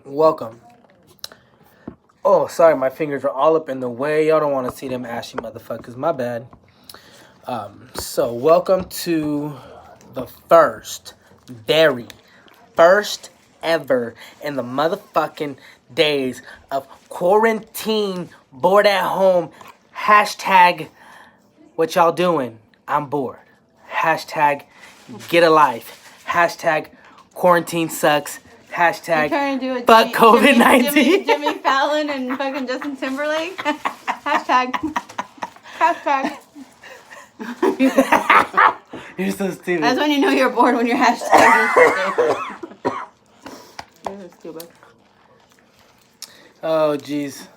Welcome. Oh, sorry, my fingers are all up in the way. Y'all don't want to see them ashy motherfuckers. My bad. So welcome to the very first ever in the motherfucking days of quarantine, bored at home. Hashtag what y'all doing? I'm bored. Hashtag get a life. Hashtag quarantine sucks. Hashtag trying to do it, fuck COVID-19. Jimmy Fallon and fucking Justin Timberlake. Hashtag. You're so stupid. That's when you know you're bored, when you're hashtagging. You're so stupid. Oh jeez.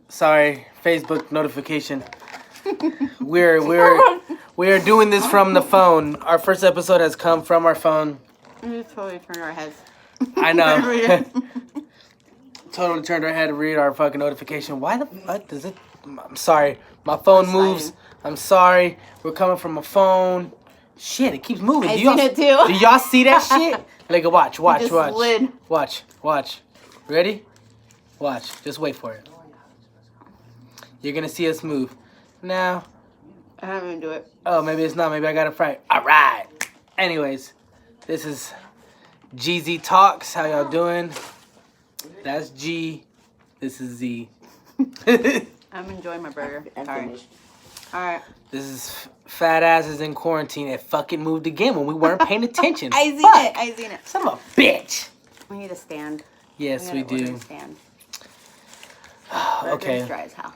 Sorry, Facebook notification. We're doing this from the phone. Our first episode has come from our phone. We just totally turned our heads. I know. Totally turned our head to read our fucking notification. Why the fuck does it? I'm sorry. My phone moves. I'm sorry. We're coming from a phone. Shit, it keeps moving. I seen it too. Do y'all see that shit? Like, watch. Slid. Watch. Ready? Watch. Just wait for it. You're gonna see us move. Now. I haven't even do it. Oh, maybe it's not. Maybe I got it right. All right. Anyways, this is GnZ Talks. How y'all doing? That's G. This is Z. I'm enjoying my burger. Sorry. Alright. This is fat asses in quarantine. It fucking moved again when we weren't paying attention. I seen it. Son of a bitch. We need a stand. Yes, we do. Stand. Okay. Dry as hell.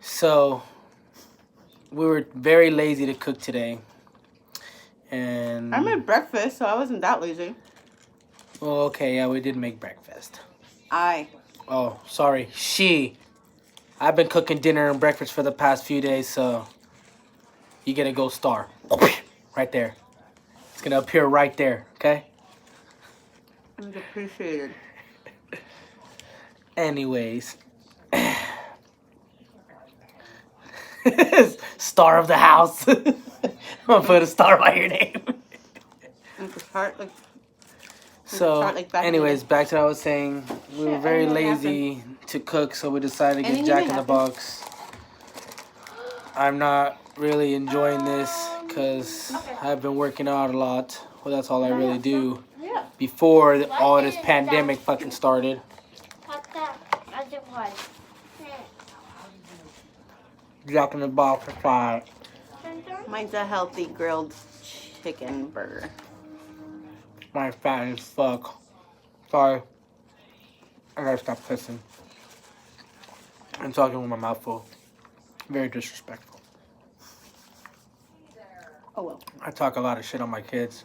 So, we were very lazy to cook today. And I made breakfast, so I wasn't that lazy. Oh, okay, yeah, we did make breakfast. Oh, sorry. I've been cooking dinner and breakfast for the past few days, so you get a gold star. Right there. It's going to appear right there, okay? It's appreciated. Anyways. Star of the house. I'm going to put a star by your name. So, anyways, back to what I was saying. We were very lazy to cook, so we decided to get Jack in the Box. I'm not really enjoying this because I've been working out a lot. Well, that's all I really do. Before all this pandemic fucking started. Jack in the Box for $5. Mine's a healthy grilled chicken burger. My fat as fuck. Sorry. I gotta stop pissing. I'm talking with my mouth full. Very disrespectful. Oh well. I talk a lot of shit on my kids.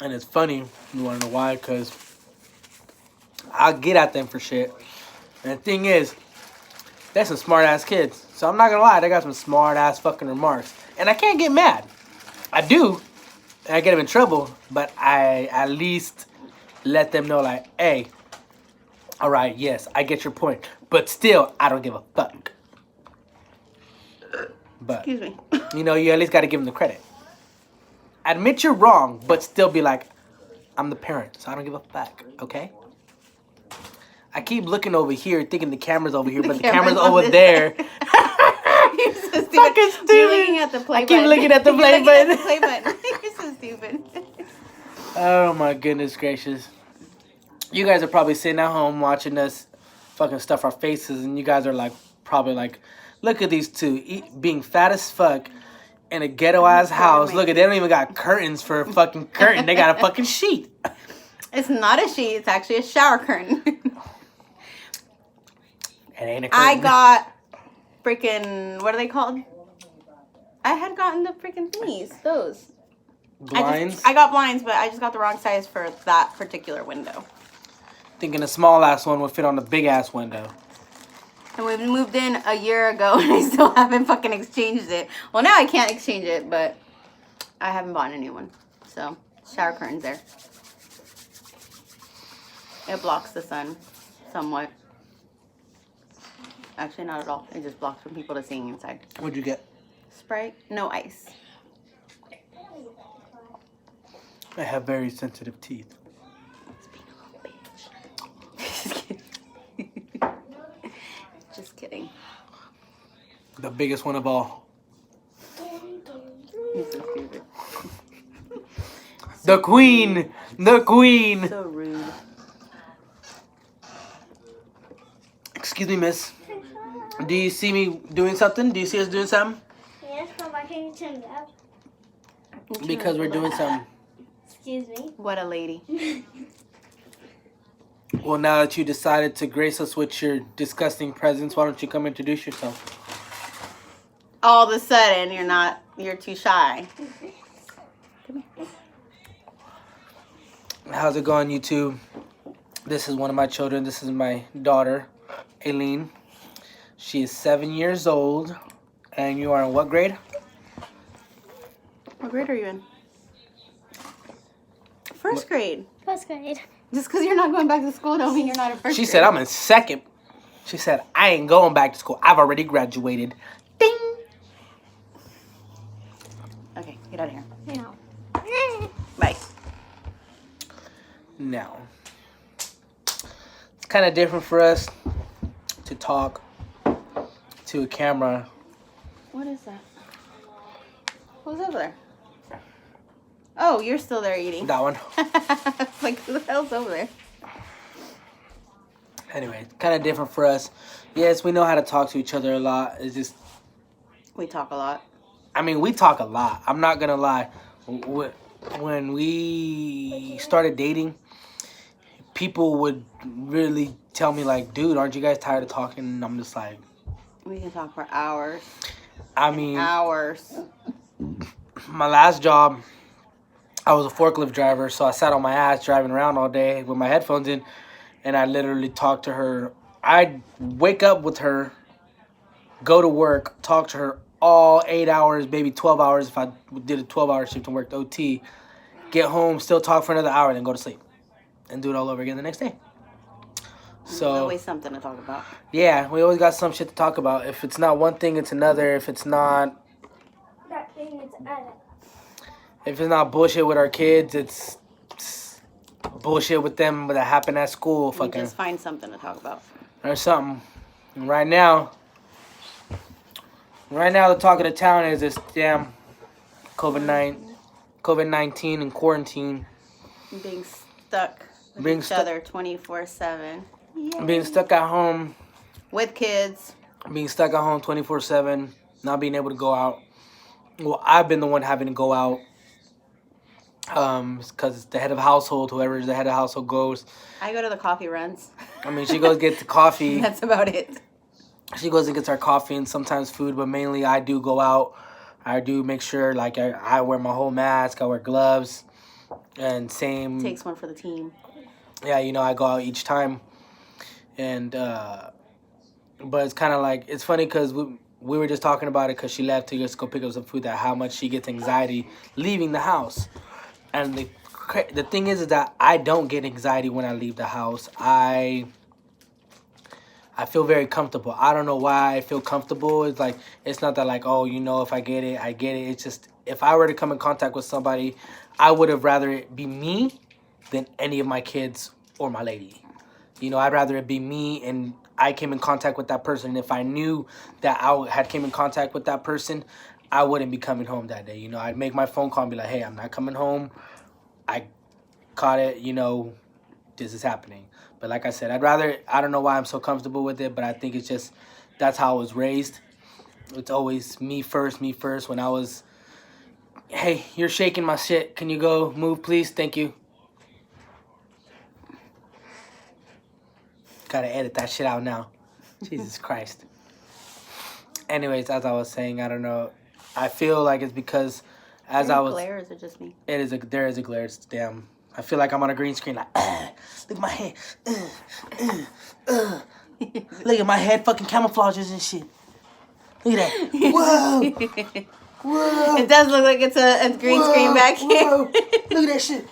And it's funny. You wanna know why? Because I'll get at them for shit. And the thing is, they're some smart ass kids. So I'm not gonna lie, they got some smart ass fucking remarks. And I can't get mad. I do. I get them in trouble, but I at least let them know, like, hey, all right, yes, I get your point, but still, I don't give a fuck. But, excuse me. You know, you at least got to give them the credit. Admit you're wrong, but still be like, I'm the parent, so I don't give a fuck, okay? I keep looking over here, thinking the camera's over here, but the camera's over there. You're so stupid. Fucking stupid. You're looking at the play button. I keep looking at the play button. You're so stupid. Oh my goodness gracious. You guys are probably sitting at home watching us fucking stuff our faces, and you guys are like, probably like, look at these two being fat as fuck in a ghetto ass house. Look at, they don't even got curtains for a fucking curtain. They got a fucking sheet. It's not a sheet, it's actually a shower curtain. It ain't a curtain. I got freaking, what are they called? I had gotten the freaking thingies, those. Blinds? I got blinds, but I just got the wrong size for that particular window. Thinking a small ass one would fit on the big ass window. And we moved in a year ago and I still haven't fucking exchanged it. Well, now I can't exchange it, but I haven't bought a new one. So, shower curtains there. It blocks the sun somewhat. Actually, not at all. It just blocks from people to seeing inside. What'd you get? Sprite, no ice. I have very sensitive teeth. The biggest one of all. You're so stupid. The queen. The queen. So rude. Excuse me, miss. Do you see me doing something? Do you see us doing something? Yes, but why can't you turn it up? Because we're doing something. Excuse me. What a lady. Well, now that you decided to grace us with your disgusting presence, why don't you come introduce yourself? All of a sudden, you're too shy. How's it going, YouTube? This is one of my children. This is my daughter, Aileen. She is 7 years old. And you are in what grade? What grade are you in? First grade. First grade. Just because you're not going back to school don't mean you're not in first She grade. said, I'm in second. She said, I ain't going back to school. I've already graduated. Ding! Okay, get out of here. No. Bye. Now, it's kind of different for us to talk to a camera. What is that? Who's over there? Oh, you're still there eating. That one. Like, who the hell's over there? Anyway, it's kind of different for us. Yes, we know how to talk to each other a lot. It's just, We talk a lot. I mean, we talk a lot. I'm not going to lie. When we started dating, people would really tell me, like, dude, aren't you guys tired of talking? And I'm just like, We can talk for hours. I mean, Hours. my last job, I was a forklift driver, so I sat on my ass driving around all day with my headphones in, and I literally talked to her. I'd wake up with her, go to work, talk to her all 8 hours, maybe 12 hours if I did a 12-hour shift and worked OT, get home, still talk for another hour, and then go to sleep, and do it all over again the next day. There's So, always something to talk about. yeah, we always got some shit to talk about. If it's not one thing, it's another. If it's not That thing is other. If it's not bullshit with our kids, it's bullshit with them that happened at school, We fucking, just find something to talk about. or something. And right now, the talk of the town is this damn COVID-19 and quarantine. Being stuck with Being each stuck- other 24/7. Being stuck at home, With kids. 24/7, not being able to go out. Well, I've been the one having to go out. Because it's the head of household, whoever is the head of household goes. I go to the coffee runs. I mean, she goes get the coffee. That's about it. She goes and gets our coffee and sometimes food, but mainly I do go out. I do make sure, like, I wear my whole mask, I wear gloves, and same. Takes one for the team. Yeah, you know, I go out each time. And, but it's kind of like, it's funny because we were just talking about it because she left to just go pick up some food, that how much she gets anxiety leaving the house. And the thing is that I don't get anxiety when I leave the house. I feel very comfortable. I don't know why I feel comfortable. It's like, it's not that like, oh, you know, if I get it, I get it. It's just, if I were to come in contact with somebody, I would have rather it be me than any of my kids or my lady. You know, I'd rather it be me and I came in contact with that person. And if I knew that I had came in contact with that person, I wouldn't be coming home that day. You know, I'd make my phone call and be like, hey, I'm not coming home. I caught it, you know, this is happening. But like I said, I don't know why I'm so comfortable with it, but I think it's just, that's how I was raised. It's always me first. When I was, hey, you're shaking my shit. Can you go move, please? Thank you. Gotta edit that shit out now. Jesus Christ. Anyways, as I was saying, I don't know. I feel like it's because as I was... glare, or is it just me? There is a glare. It's damn... I feel like I'm on a green screen, like, look at my head. Look at my head, fucking camouflages and shit. Look at that. Whoa. Whoa. It does look like it's a green screen back here. Whoa. Look at that shit.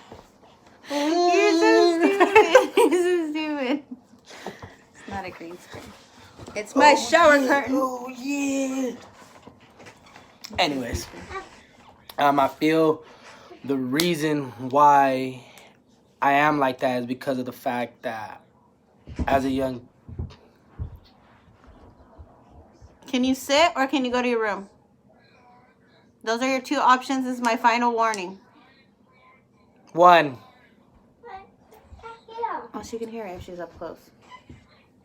You're so stupid. You're so stupid. It's not a green screen. It's my shower curtain. Oh, yeah. Anyways, I feel the reason why I am like that is because of the fact that as a young... Can you sit or can you go to your room? Those are your two options. This is my final warning. One. Oh, she can hear it if she's up close.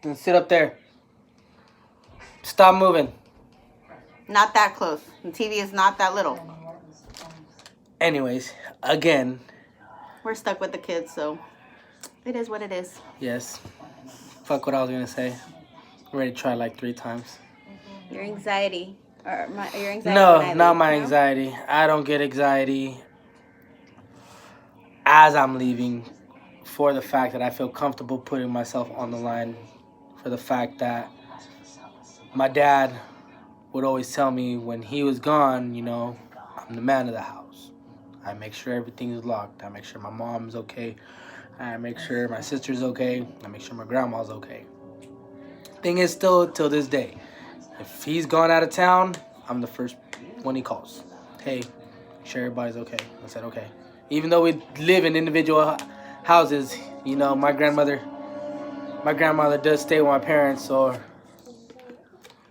Then sit up there. Stop moving. Not that close. The TV is not that little. Anyways, again. We're stuck with the kids, so it is what it is. Yes. Fuck what I was going to say. Already tried like 3 times. Your anxiety. Your anxiety. No, not my anxiety. I don't get anxiety as I'm leaving for the fact that I feel comfortable putting myself on the line, for the fact that my dad would always tell me when he was gone, you know, I'm the man of the house. I make sure everything is locked. I make sure my mom's okay. I make sure my sister's okay. I make sure my grandma's okay. Thing is, still till this day, if he's gone out of town, I'm the first one he calls. Hey, make sure everybody's okay. I said okay. Even though we live in individual houses, you know, my grandmother does stay with my parents or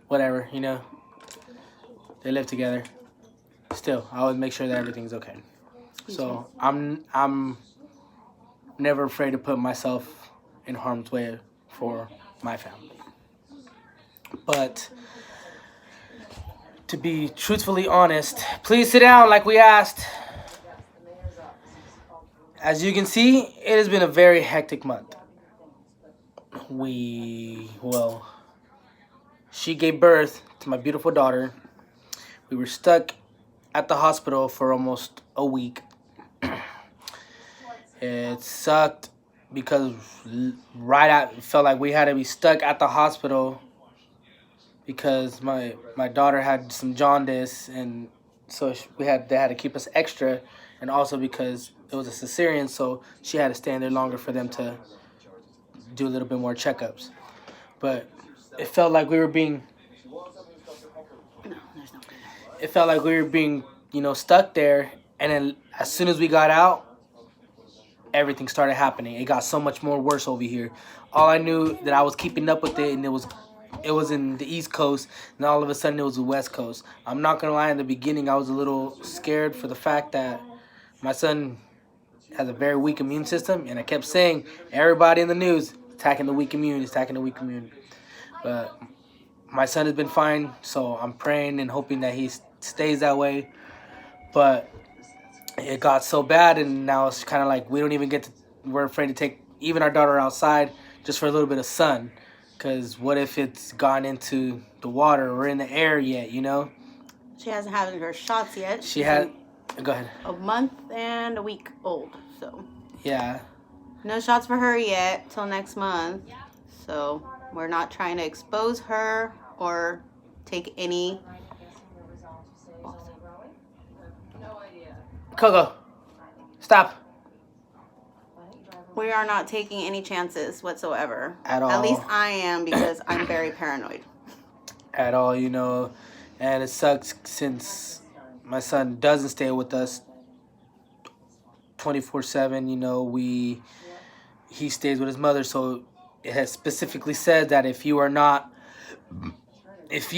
whatever, you know. They live together. Still, I always make sure that everything's okay. So I'm never afraid to put myself in harm's way for my family. But to be truthfully honest, please sit down like we asked. As you can see, it has been a very hectic month. She gave birth to my beautiful daughter. We were stuck at the hospital for almost a week. It sucked because it felt like we had to be stuck at the hospital because my daughter had some jaundice, and so they had to keep us extra, and also because it was a cesarean, so she had to stay in there longer for them to do a little bit more checkups. But it felt like we were being you know, stuck there, and then as soon as we got out, everything started happening. It got so much more worse over here. All I knew that I was keeping up with it, and it was in the East Coast, and all of a sudden it was the West Coast. I'm not gonna lie, in the beginning I was a little scared for the fact that my son has a very weak immune system, and I kept saying, everybody in the news, attacking the weak immune. But my son has been fine, so I'm praying and hoping that he stays that way. But it got so bad, and now it's kind of like we're afraid to take even our daughter outside just for a little bit of sun. Because what if it's gone into the water or in the air yet, you know? She hasn't had her shots yet. Go ahead. A month and a week old, so. Yeah. No shots for her yet till next month. So we're not trying to expose her or take any. Coco, stop. We are not taking any chances whatsoever. At all. At least I am, because I'm very paranoid. At all, you know. And it sucks since my son doesn't stay with us 24/7, you know. He stays with his mother, so it has specifically said that if you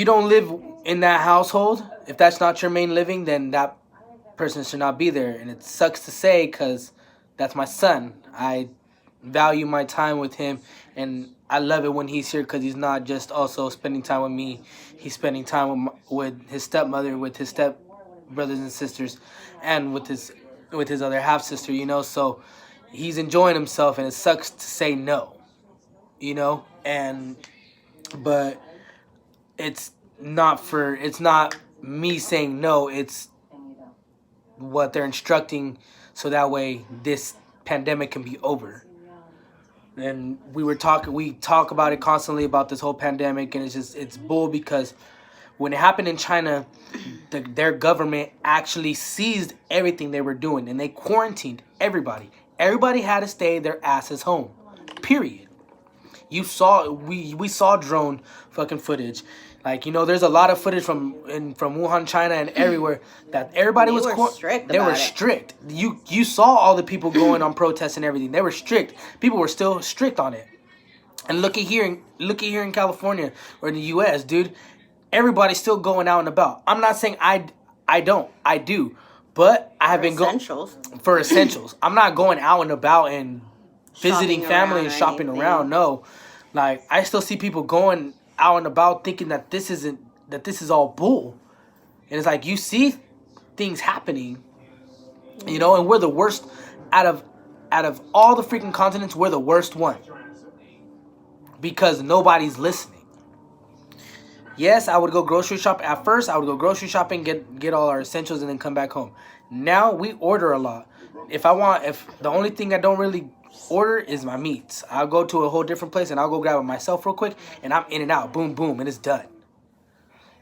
don't live in that household, if that's not your main living, then that person should not be there. And it sucks to say, because that's my son. I value my time with him, and I love it when he's here, because he's not just also spending time with me. He's spending time with his stepmother, with his step brothers and sisters, and with his other half sister, you know. So he's enjoying himself, and it sucks to say no, you know. But it's not me saying no. It's what they're instructing, so that way this pandemic can be over. And we talk about it constantly, about this whole pandemic, and it's bull, because when it happened in China, their government actually seized everything they were doing, and they quarantined everybody. Everybody had to stay their asses home. Period. We saw drone fucking footage. Like, you know, there's a lot of footage from Wuhan, China, and everywhere that everybody was strict. They were strict. You saw all the people going on protests and everything. They were strict. People were still strict on it. And looky here in California or in the U.S., dude, everybody's still going out and about. I'm not saying I don't. I do. But I have been going essentials. For essentials. I'm not going out and about and visiting Shopping family around and or shopping anything. around. No. Like, I still see people going out and about thinking that this is all bull. And it's like, you see things happening, you know, and we're the worst out of all the freaking continents, we're the worst one. Because nobody's listening. Yes, I would go grocery shop. At first, I would go grocery shopping, get all our essentials, and then come back home. Now, we order a lot. If the only thing I don't really order is my meats. I'll go to a whole different place, and I'll go grab it myself real quick, and I'm in and out. Boom, boom, and it's done.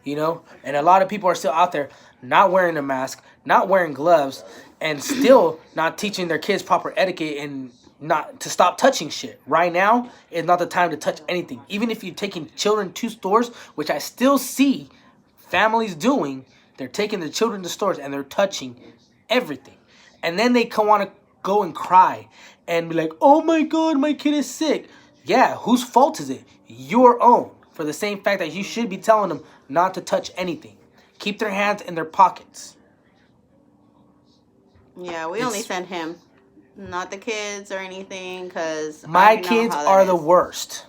You know? And a lot of people are still out there not wearing a mask, not wearing gloves, and still not teaching their kids proper etiquette and not to stop touching shit. Right now is not the time to touch anything. Even if you're taking children to stores, which I still see families doing, they're taking their children to stores and they're touching everything. And then they want to go and cry and be like, oh my God, my kid is sick. Yeah, whose fault is it? Your own. For the same fact that you should be telling them not to touch anything. Keep their hands in their pockets. Yeah, we only send him. Not the kids or anything, because my kids are the worst.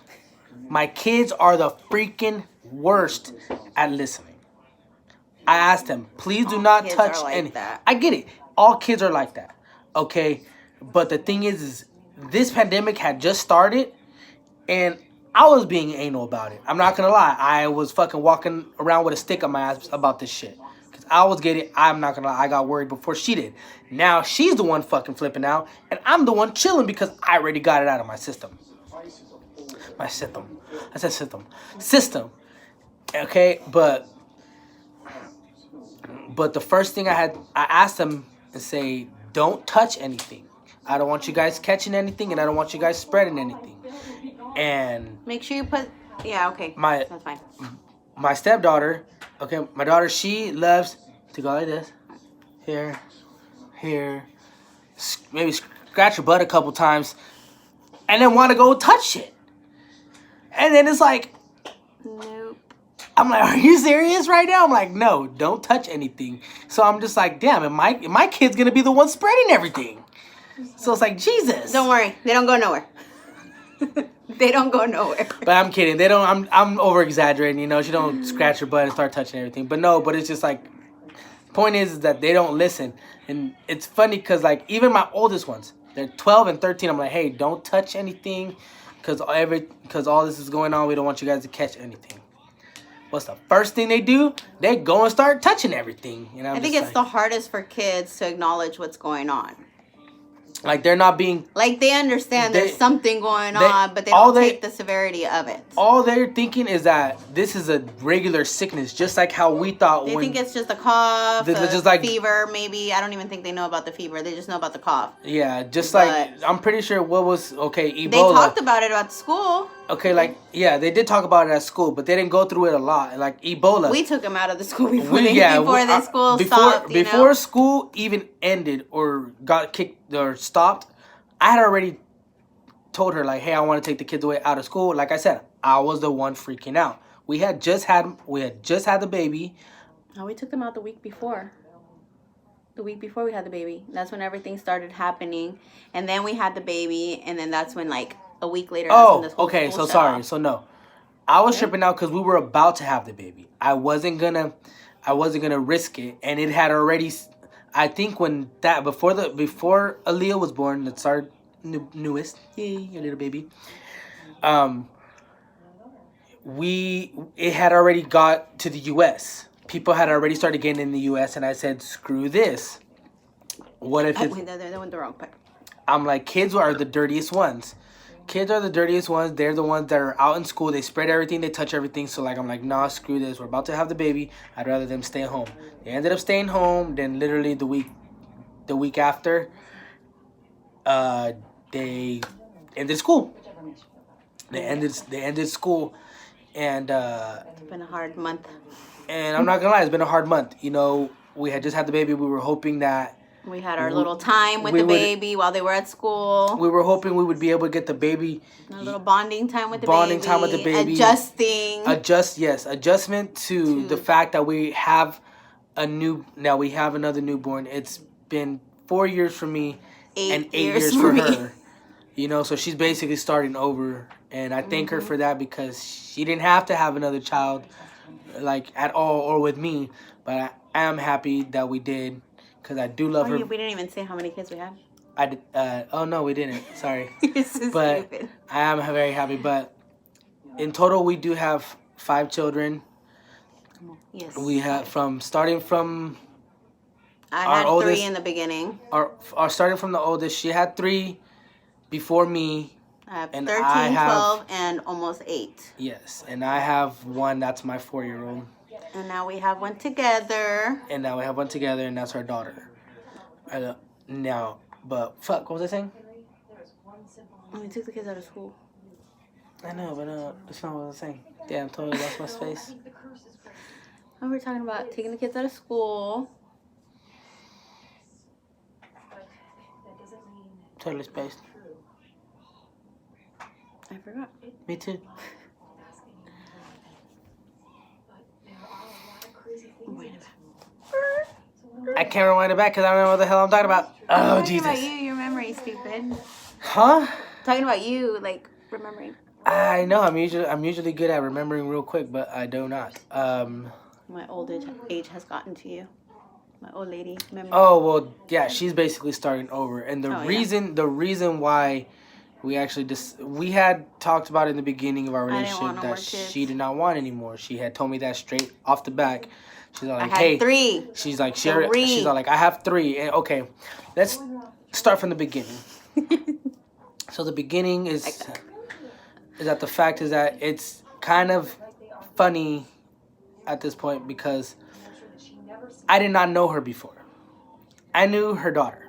My kids are the freaking worst at listening. I asked them, please do not touch anything. I get it. All kids are like that. Okay? But the thing is this pandemic had just started, and I was being anal about it. I'm not going to lie. I was fucking walking around with a stick on my ass about this shit. I was getting, I'm not gonna lie, I got worried before she did. Now she's the one fucking flipping out, and I'm the one chilling because I already got it out of my system. My system. I said system. System. Okay, but the first thing I asked them to say, don't touch anything. I don't want you guys catching anything, and I don't want you guys spreading anything. And make sure you put, yeah, okay, that's fine. My stepdaughter, okay, my daughter, she loves to go like this. Here. Maybe scratch her butt a couple times. And then want to go touch it. And then it's like, nope. I'm like, are you serious right now? I'm like, no, don't touch anything. So I'm just like, damn, and my kid's going to be the one spreading everything. So it's like, Jesus. Don't worry. They don't go nowhere. They don't go nowhere. But I'm kidding. They don't. I'm over exaggerating. You know, she don't scratch her butt and start touching everything. But no. But it's just like, point is that they don't listen, and it's funny because like even my oldest ones, they're 12 and 13. I'm like, hey, don't touch anything, because all this is going on. We don't want you guys to catch anything. What's the first thing they do? They go and start touching everything. You know. I think it's the hardest for kids to acknowledge what's going on. Like they're not being... Like they understand there's something going on, but they don't take the severity of it. All they're thinking is that this is a regular sickness, just like how we thought. They think it's just a cough, fever, maybe. I don't even think they know about the fever. They just know about the cough. Yeah, like, I'm pretty sure what was, Ebola. They talked about it at school. Okay, like, yeah, they did talk about it at school, but they didn't go through it a lot. Like, Ebola. We took them out of the school before the school stopped. Before school even ended or got kicked or stopped, I had already told her, like, hey, I want to take the kids away out of school. Like I said, I was the one freaking out. We had just had the baby. No, we took them out the week before. The week before we had the baby. That's when everything started happening. And then we had the baby, and then that's when, like, a week later. Okay, so sorry. So no, I was tripping out because we were about to have the baby. I wasn't gonna risk it, and it had already. I think when that before Aaliyah was born, that's our newest, yay, your little baby. It had already got to the U.S. People had already started getting in the U.S. and I said, screw this. What if it's... They went the wrong part. I'm like, kids are the dirtiest ones. Kids are the dirtiest ones. They're the ones that are out in school. They spread everything. They touch everything. So, like, I'm like, nah, screw this. We're about to have the baby. I'd rather them stay home. They ended up staying home. Then literally the week after, they ended school. They ended school. And it's been a hard month. And I'm not going to lie. It's been a hard month. You know, we had just had the baby. We were hoping that We had our little time with we the would- baby while they were at school. We were hoping we would be able to get the baby. A little bonding time with the Bonding baby. time with the baby. Adjusting. Adjustment to the fact that we have we have another newborn. It's been 4 years for me and 8 years for her. You know, so she's basically starting over, and I thank her for that because she didn't have to have another child, like at all, or with me. But I am happy that we did because I do love her. We didn't even say how many kids we had. I did. Oh no, we didn't. Sorry. You're so But stupid. I am very happy. But in total, we do have 5 children. Yes. We have starting from I our had oldest- 3 in the beginning. our starting from the oldest. She had 3 before me. I have And 13, I have- 12, and almost 8. Yes, and I have one. That's my 4-year-old. And now we have one together. And now we have one together, and that's our daughter. But fuck, what was I saying? And we took the kids out of school. I know, but that's not what I was saying. Damn, totally lost my space. And we were talking about taking the kids out of school. Totally spaced. I forgot. Me too. Wait a minute. I can't rewind it back because I don't know what the hell I'm talking about. Oh, Talking about Jesus. you, your memory, stupid. Huh? Talking about you, like remembering. I know. I'm usually good at remembering real quick, but I do not. My old age has gotten to you. My old lady memory. Oh well, yeah. She's basically starting over, and the Oh, reason why we actually we had talked about in the beginning of our I didn't relationship want no more that kids. she did not want anymore. She had told me that straight off the back. She's I like, had hey, 3. she's like, Three. she's like, I have 3. And okay, let's start from the beginning. So the beginning is that the fact is that it's kind of funny at this point because I did not know her before. I knew her daughter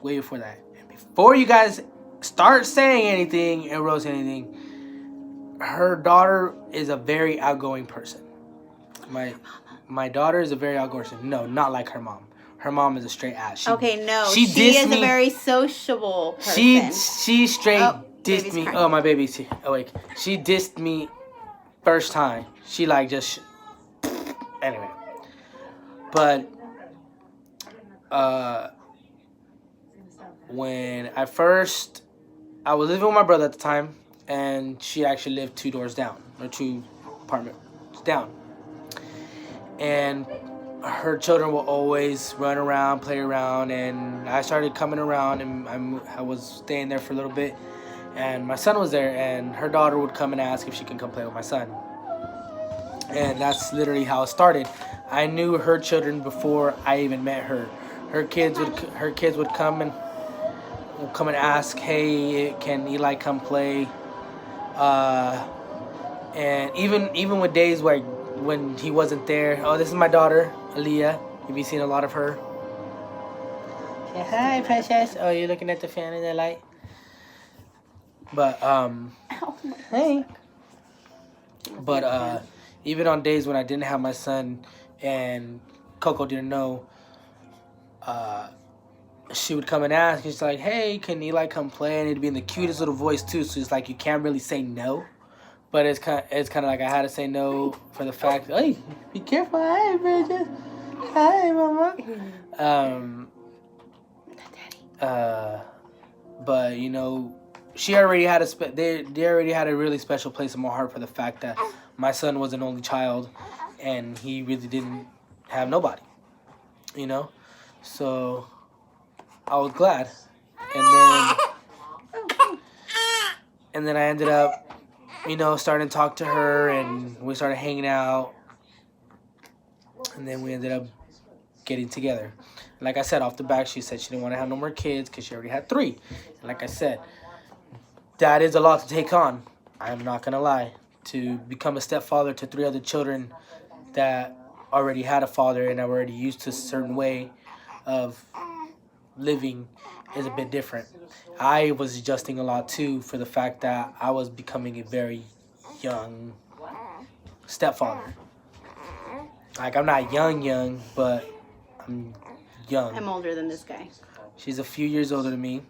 way before that. And before you guys start saying anything and roast anything, her daughter is a very outgoing person. My daughter is a very outgoing person. No, not like her mom. Her mom is a straight ass. Okay, no. she She dissed is me. a very sociable person. She straight dissed baby's me. crying. Oh, my baby's awake. She dissed me first time. She like just anyway. But when I was living with my brother at the time, and she actually lived 2 doors down or 2 apartments down. And her children will always run around, play around, and I started coming around, and I was staying there for a little bit, and my son was there, and her daughter would come and ask if she can come play with my son. And that's literally how it started. I knew her children before I even met her. Her kids would come and ask, hey, can Eli come play? And even with days when he wasn't there. Oh, this is my daughter, Aaliyah. You've been seeing a lot of her. Say hi, precious. Oh, you're looking at the fan in the light. But hey. But even on days when I didn't have my son and Coco didn't know, she would come and ask. She's like, hey, can Eli come play? And it'd be in the cutest little voice too. So it's like you can't really say no. But it's kind of like I had to say no for the fact. Hey, be careful. Hi, Bridget. Hi, Mama. But you know, she already had they already had a really special place in my heart for the fact that my son was an only child, and he really didn't have nobody. You know, so I was glad, and then I ended up, you know, starting to talk to her, and we started hanging out, and then we ended up getting together. Like I said, off the back, she said she didn't want to have no more kids because she already had 3. And like I said, that is a lot to take on. I'm not going to lie. To become a stepfather to 3 other children that already had a father and are already used to a certain way of living is a bit different. I was adjusting a lot too for the fact that I was becoming a very young stepfather. Like, I'm not young, but I'm young. I'm older than this guy. She's a few years older than me.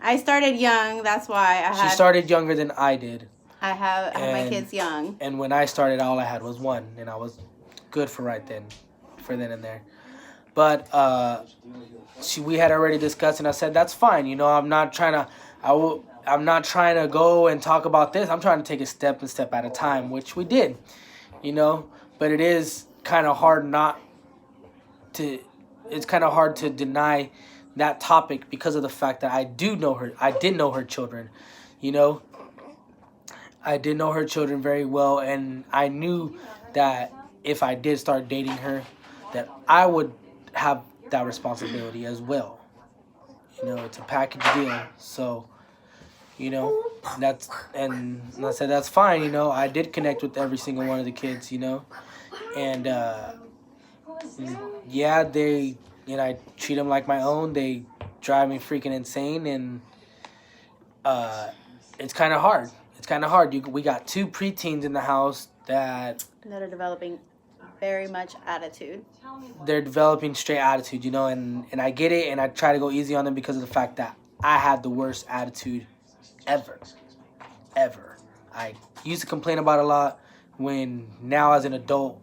I started young. That's why She started younger than I did. I have my kids young. And when I started, all I had was one, and I was good for then and there. But we had already discussed, and I said that's fine. You know, I'm not trying to go and talk about this. I'm trying to take it step at a time, which we did. You know, but it is kind of hard it's kind of hard to deny that topic because of the fact that I did know her children, you know. I did know her children very well, and I knew that if I did start dating her, that I would have that responsibility as well. You know, it's a package deal. So, you know, and I said that's fine, you know. I did connect with every single one of the kids, you know. And yeah, I treat them like my own. They drive me freaking insane, and it's kind of hard. It's kind of hard. We got 2 preteens in the house that are developing very much attitude. They're developing straight attitude, you know, and I get it, and I try to go easy on them because of the fact that I had the worst attitude ever. I used to complain about a lot when now as an adult,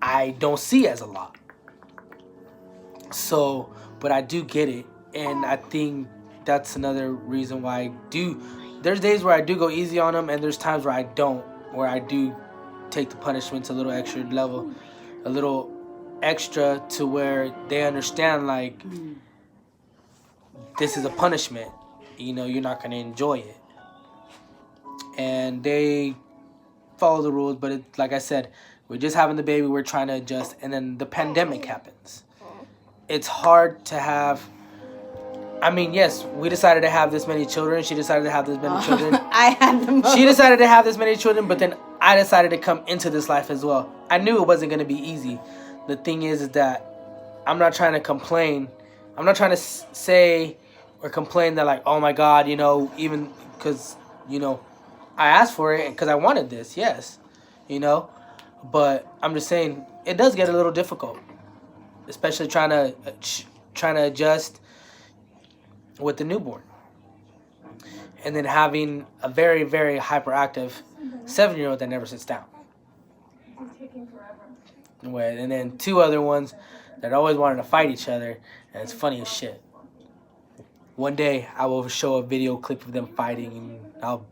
I don't see as a lot. So, but I do get it, and I think that's another reason why I do. There's days where I do go easy on them, and there's times where I don't, where I do take the punishments a little extra level, a little extra to where they understand, like, this is a punishment. You know, you're not going to enjoy it. And they follow the rules, but like I said, we're just having the baby, we're trying to adjust, and then the pandemic happens. It's hard to have... I mean, yes, we decided to have this many children. She decided to have this many children. I had the most. She decided to have this many children, but then I decided to come into this life as well. I knew it wasn't going to be easy. The thing is that I'm not trying to complain. I'm not trying to say or complain that, like, oh my God, you know, even because, you know, I asked for it because I wanted this, yes, you know. But I'm just saying it does get a little difficult, especially trying to adjust with the newborn, and then having a very, very hyperactive 7-year-old that never sits down. And then 2 other ones that always wanted to fight each other, and it's funny as shit. One day I will show a video clip of them fighting, and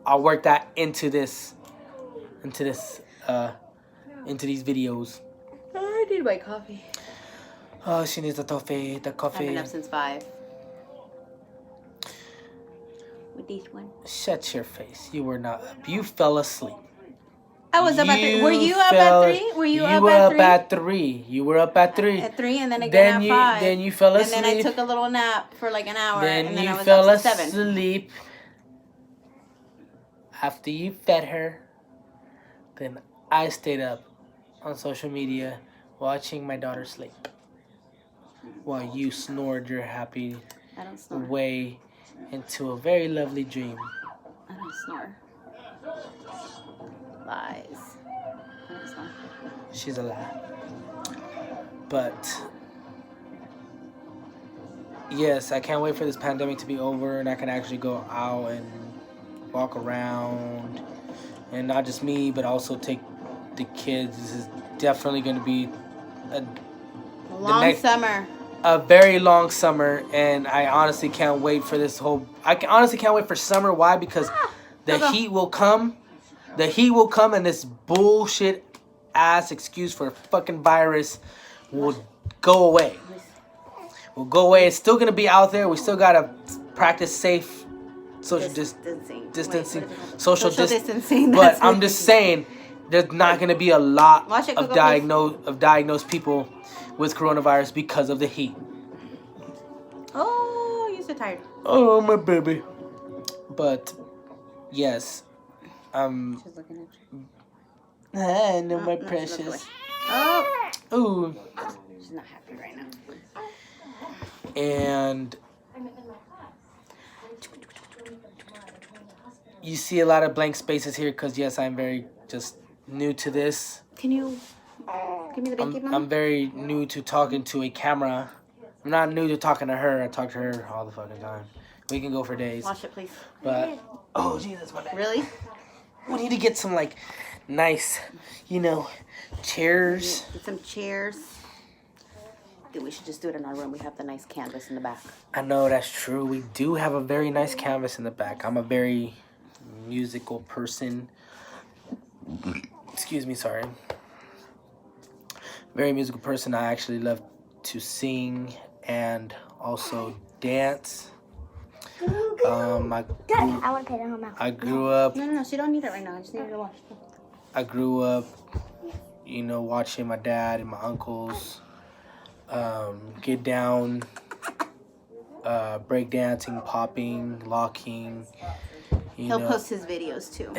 I'll work that into these videos. I need my coffee. Oh, she needs the coffee. I've been up since 5. With this one. Shut your face. You were not up. You fell asleep. I was up at 3. Were you up at 3? Were you up at 3? You were up at 3. At 3, and then again at 5. Then you fell asleep. And then I took a little nap for like an hour, then and then I was fell up to 7. asleep. After you fed her, then I stayed up on social media watching my daughter sleep while you snored your happy way into a very lovely dream. I don't snore. Lies. I don't snore. She's a lie. But yes, I can't wait for this pandemic to be over and I can actually go out and walk around, and not just me, but also take the kids. This is definitely going to be a summer. A very long summer, and I honestly can't wait for this whole... I honestly can't wait for summer. Why? Because the heat will come. The heat will come, and this bullshit ass excuse for a fucking virus will go away. Will go away. It's still going to be out there. We still got to practice safe social distancing. Social distancing. But I'm just saying, there's not going to be a lot of diagnosed people with coronavirus because of the heat. Oh, you're so tired. Oh, my baby. But yes, She's looking at you. I know my precious. Oh. Ooh. She's not happy right now. And you see a lot of blank spaces here because yes, I'm very just new to this. Can you Give me the binky, Mama. I'm very new to talking to a camera. I'm not new to talking to her. I talk to her all the fucking time. We can go for days. Wash it, please. But oh Jesus, my bad. Really? We need to get some like nice, chairs. Get some chairs. Dude, we should just do it in our room. We have the nice canvas in the back. I know that's true. We do have a very nice canvas in the back. I'm a very musical person. Excuse me, sorry. Very musical person. I actually love to sing and also dance. I want to pay the home out. I grew up. No. She don't need it right now. I just need her to wash it. I grew up, watching my dad and my uncles get down, break dancing, popping, locking. He'll post his videos too.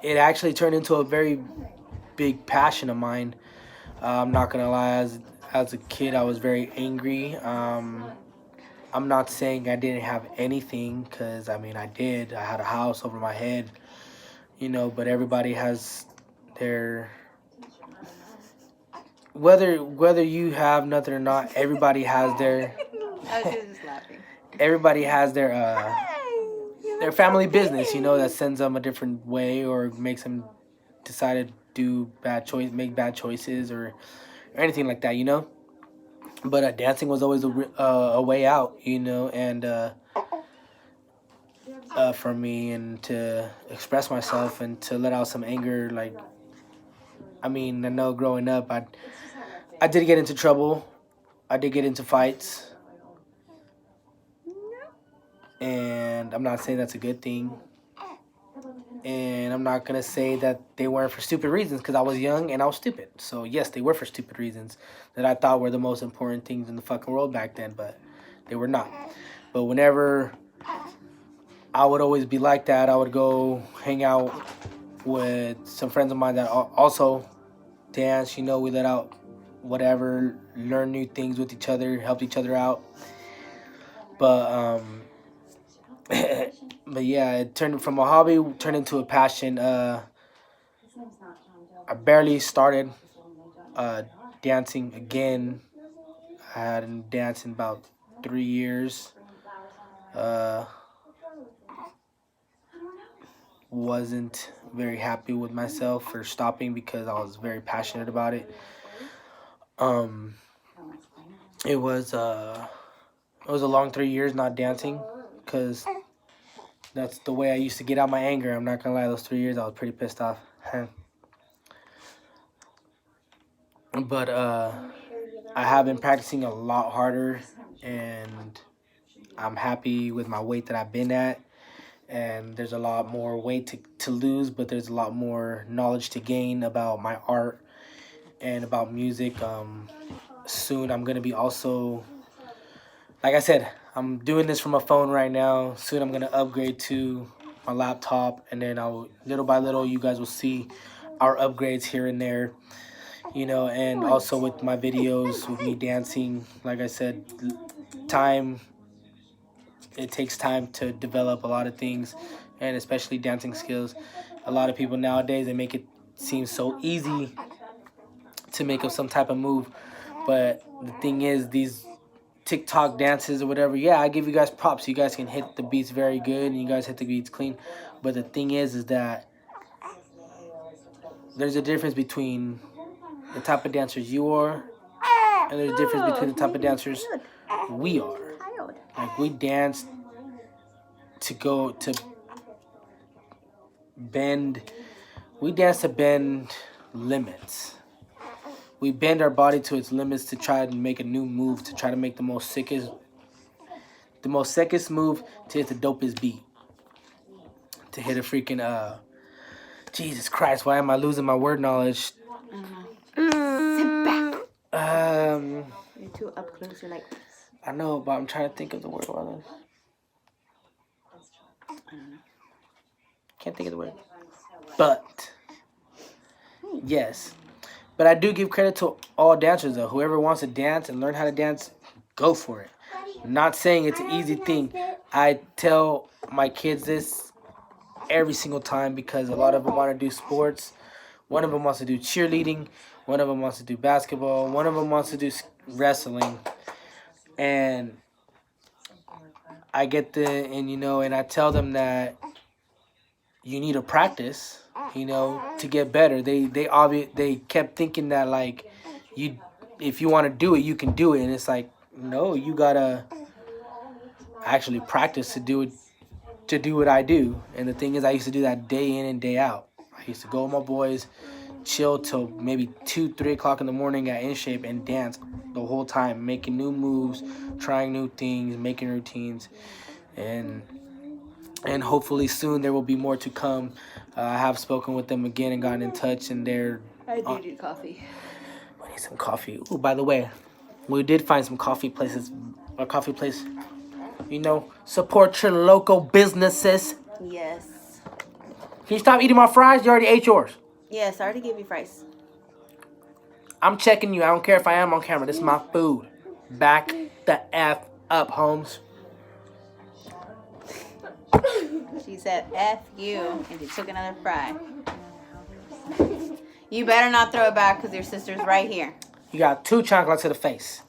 It actually turned into a very big passion of mine. I'm not gonna lie, as a kid I was very angry. I'm not saying I didn't have anything, because I did. I had a house over my head, but everybody has their, whether you have nothing or not, everybody has their I was just laughing. Everybody has their family business, that sends them a different way or makes them decide to make bad choices or anything like that, But dancing was always a way out, and for me, and to express myself and to let out some anger. Like, I know growing up, I did get into trouble. I did get into fights. And I'm not saying that's a good thing. And I'm not going to say that they weren't for stupid reasons, because I was young and I was stupid. So, yes, they were for stupid reasons that I thought were the most important things in the fucking world back then, but they were not. But whenever I would always be like that, I would go hang out with some friends of mine that also dance. We let out whatever, learn new things with each other, helped each other out. But, but yeah, it turned from a hobby, turned into a passion. I barely started dancing again. I hadn't danced in about 3 years. Wasn't very happy with myself for stopping because I was very passionate about it. It was a long 3 years not dancing, because that's the way I used to get out my anger. I'm not gonna lie, those 3 years I was pretty pissed off. But I have been practicing a lot harder, and I'm happy with my weight that I've been at. And there's a lot more weight to lose, but there's a lot more knowledge to gain about my art and about music. Soon I'm gonna be also, like I said, I'm doing this from a phone right now. Soon I'm going to upgrade to my laptop, and then little by little, you guys will see our upgrades here and there, and also with my videos, with me dancing. Like I said, it takes time to develop a lot of things, and especially dancing skills. A lot of people nowadays, they make it seem so easy to make up some type of move, but the thing is, these TikTok dances or whatever, yeah, I give you guys props. You guys can hit the beats very good, and you guys hit the beats clean. But the thing is that there's a difference between the type of dancers you are, and there's a difference between the type of dancers we are. Like, we dance to bend limits. We bend our body to its limits to try to make a new move, to try to make the most sickest move, to hit the dopest beat, to hit a freaking Jesus Christ, why am I losing my word knowledge? Sit back. You're too up close. You're like this. I know, but I'm trying to think of the word. I don't know. Can't think of the word. But yes. But I do give credit to all dancers, though. Whoever wants to dance and learn how to dance, go for it. I'm not saying it's an easy thing. I tell my kids this every single time because a lot of them want to do sports. One of them wants to do cheerleading. One of them wants to do basketball. One of them wants to do wrestling. And I get and I tell them that you need to practice, to get better. They kept thinking that like if you want to do it, you can do it, and it's like no, you gotta actually practice to do what I do. And the thing is, I used to do that day in and day out. I used to go with my boys, chill till maybe 2-3 o'clock in the morning at In Shape and dance the whole time, making new moves, trying new things, making routines, and hopefully soon there will be more to come. I have spoken with them again and gotten in touch, and I do need coffee. We need some coffee. Ooh, by the way, we did find some coffee places. A coffee place. Support your local businesses. Yes. Can you stop eating my fries? You already ate yours. Yes, I already gave you fries. I'm checking you. I don't care if I am on camera. This is my food. Back the F up, Holmes. She said F you, and she took another fry. You better not throw it back because your sister's right here. You got 2 chocolates to the face.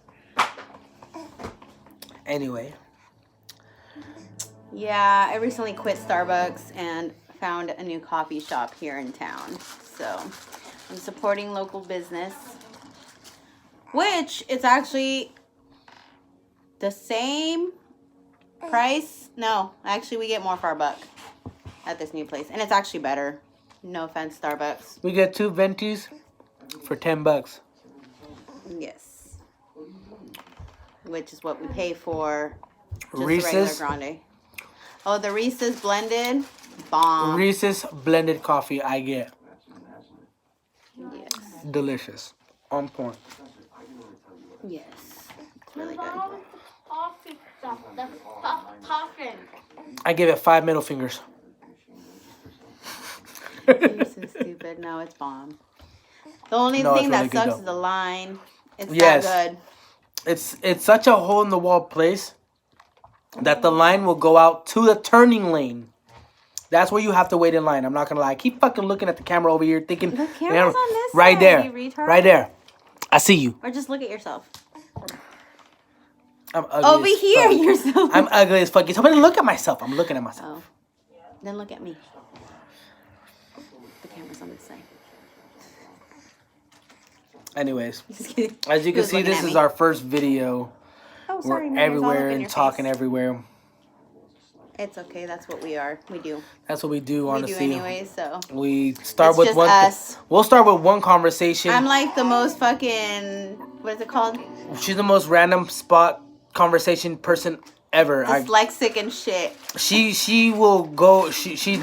Anyway. Yeah, I recently quit Starbucks and found a new coffee shop here in town. So I'm supporting local business, which it's actually the same price. No, actually we get more for our buck at this new place, and it's actually better. No offense, Starbucks. We get 2 ventis for $10. Yes, which is what we pay for just Reese's. a regular grande. Oh, the Reese's blended bomb. Reese's blended coffee I get. Yes. Delicious. On point. Yes. It's really good. Coffee stuff. Stop talking. I give it 5 middle fingers. You're so stupid. No, it's bomb. The only thing that sucks is the line. It's that good. It's such a hole in the wall place that the line will go out to the turning lane. That's where you have to wait in line. I'm not gonna lie. I keep fucking looking at the camera over here, thinking The camera's on this right side, there, you retard. right there. I see you. Or just look at yourself. I'm ugly Over as here, fuck. yourself. I'm ugly as fuck. You told me to look at myself. I'm looking at myself. Oh. Then look at me. The camera's on this side. Anyways, Just kidding. as you He can was see, looking this at is me. our first video. Oh, sorry, We're man, it's all up everywhere in and your talking face. everywhere. It's okay. That's what we are. We do. That's what we do, honestly. We do anyway, so. We start It's with just one. us. We'll start with one conversation. I'm like the most fucking, what is it called? She's the most random spot conversation person ever. Dyslexic and shit. She will go. She's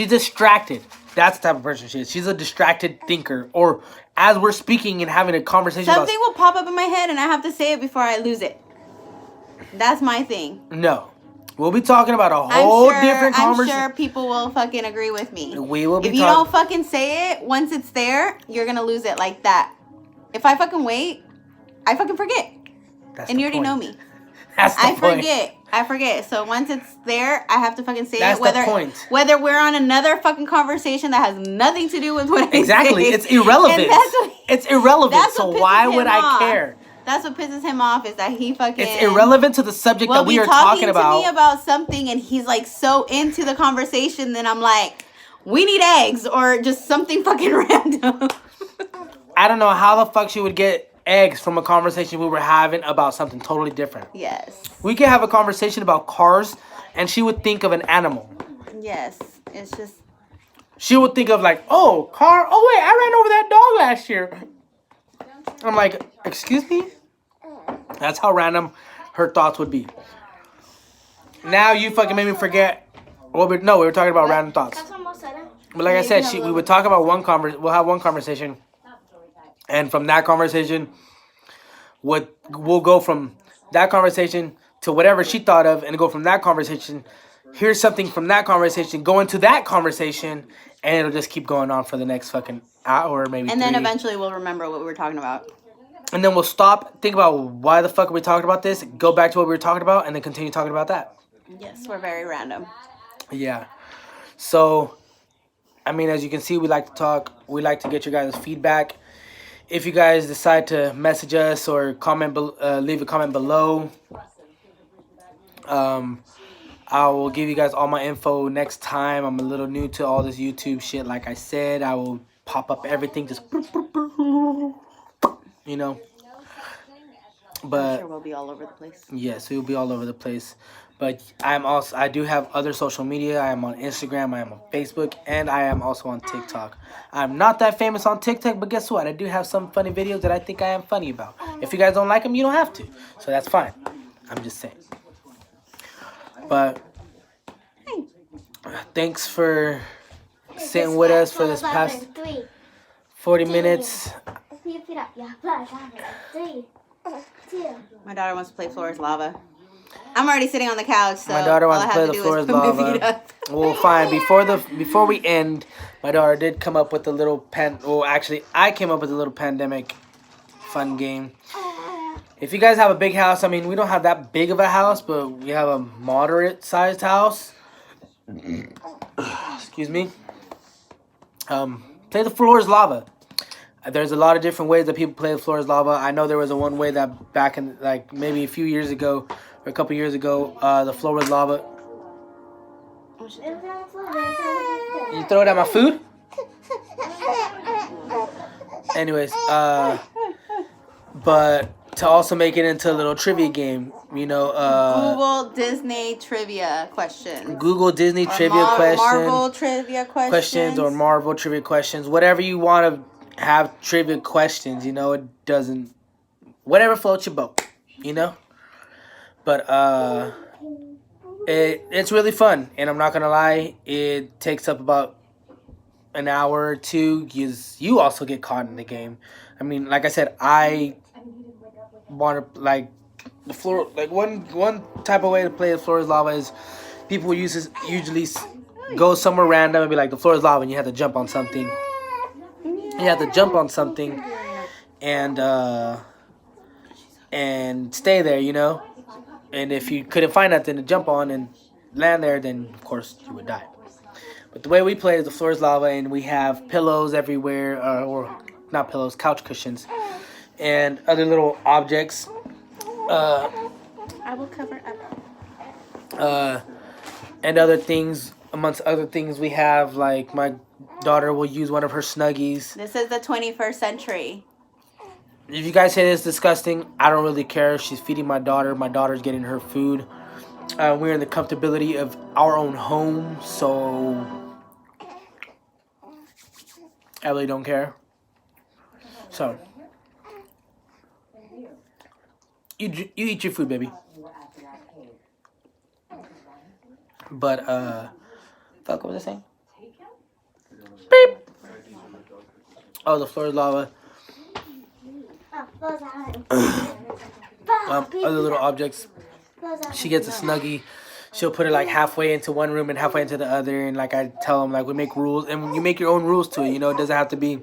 distracted. That's the type of person she is. She's a distracted thinker. Or as we're speaking and having a conversation, Something will pop up in my head and I have to say it before I lose it. That's my thing. No. We'll be talking about a whole different conversation. I'm sure people will fucking agree with me. We will be If you don't fucking say it, once it's there, you're gonna lose it like that. If I fucking wait, I fucking forget. And you already know me. That's the point. I forget. So once it's there, I have to fucking say That's it. the point. Whether we're on another fucking conversation that has nothing to do with what I say. Exactly. It's irrelevant. It's irrelevant. So why would I care? That's what pisses him off is that he fucking... It's irrelevant to the subject that we are talking about. To me about something and he's like so into the conversation, then I'm like, we need eggs or just something fucking random. I don't know how the fuck she would get eggs from a conversation we were having about something totally different. Yes. We could have a conversation about cars and she would think of an animal. Yes. It's just... She would think of like, oh, car. Oh, wait, I ran over that dog last year. I'm like, excuse me? That's how random her thoughts would be. Now you fucking made me forget. We were talking about random thoughts. But like I said, we would talk about we'll have one conversation. And from that conversation, we'll go from that conversation to whatever she thought of and go from that conversation. Here's something from that conversation, go into that conversation, and it'll just keep going on for the next fucking hour, maybe. And then eventually we'll remember what we were talking about. And then we'll stop, think about why the fuck are we talking about this, go back to what we were talking about, and then continue talking about that. Yes, we're very random. Yeah. So, I mean, as you can see, we like to talk. We like to get your guys' feedback. If you guys decide to message us or leave a comment below, I will give you guys all my info next time. I'm a little new to all this YouTube shit. Like I said, I will pop up everything, just you know. But I'm sure we'll be all over the place. yes, we will be all over the place. But I do have other social media. I am on Instagram, I am on Facebook, and I am also on TikTok. I'm not that famous on TikTok, but guess what? I do have some funny videos that I think I am funny about. If you guys don't like them, you don't have to. So that's fine. I'm just saying. But thanks for sitting with us for this past 40 minutes. My daughter wants to play Floor is Lava. I'm already sitting on the couch, so My daughter wants all I to play have the do Floor is is put my feet Lava. up. Well, fine. Before we end, my daughter did come up with a little actually, I came up with a little pandemic fun game. If you guys have a big house, I mean, we don't have that big of a house, but we have a moderate-sized house. Excuse me. Play the Floor is Lava. There's a lot of different ways that people play the Floor is Lava. I know there was a one way that back in, like, maybe a few years ago, or a couple years ago, the Floor was Lava. You throw it at my food? Anyways, but to also make it into a little trivia game, you know, Google Disney trivia questions. Google Disney Or trivia questions. Marvel trivia questions. Or Marvel trivia questions. Whatever you want to have trivia questions, you know, it doesn't, whatever floats your boat, you know? But, it's really fun, and I'm not going to lie, it takes up about an hour or two. You also get caught in the game. I mean, like I said, I want to, like, the floor, like, one type of way to play the Floor is Lava is people usually go somewhere random and be like, the floor is lava, and you have to jump on something. You have to jump on something and stay there, you know? And if you couldn't find nothing to jump on and land there, then, of course, you would die. But the way we play is the floor is lava, and we have pillows everywhere, or not pillows, couch cushions, and other little objects. I will cover up. And other things, amongst other things we have, like my daughter will use one of her Snuggies. This is the 21st century. If you guys say it's disgusting, I don't really care. She's feeding my daughter. My daughter's getting her food. We're in the comfortability of our own home, so I really don't care. So, you eat your food, baby. But, fuck, what was I saying? Beep! Oh, the floor is lava. Other little objects. She gets a Snuggie. She'll put it like halfway into one room and halfway into the other. And like I tell them, like we make rules, and you make your own rules to it. You know, it doesn't have to be.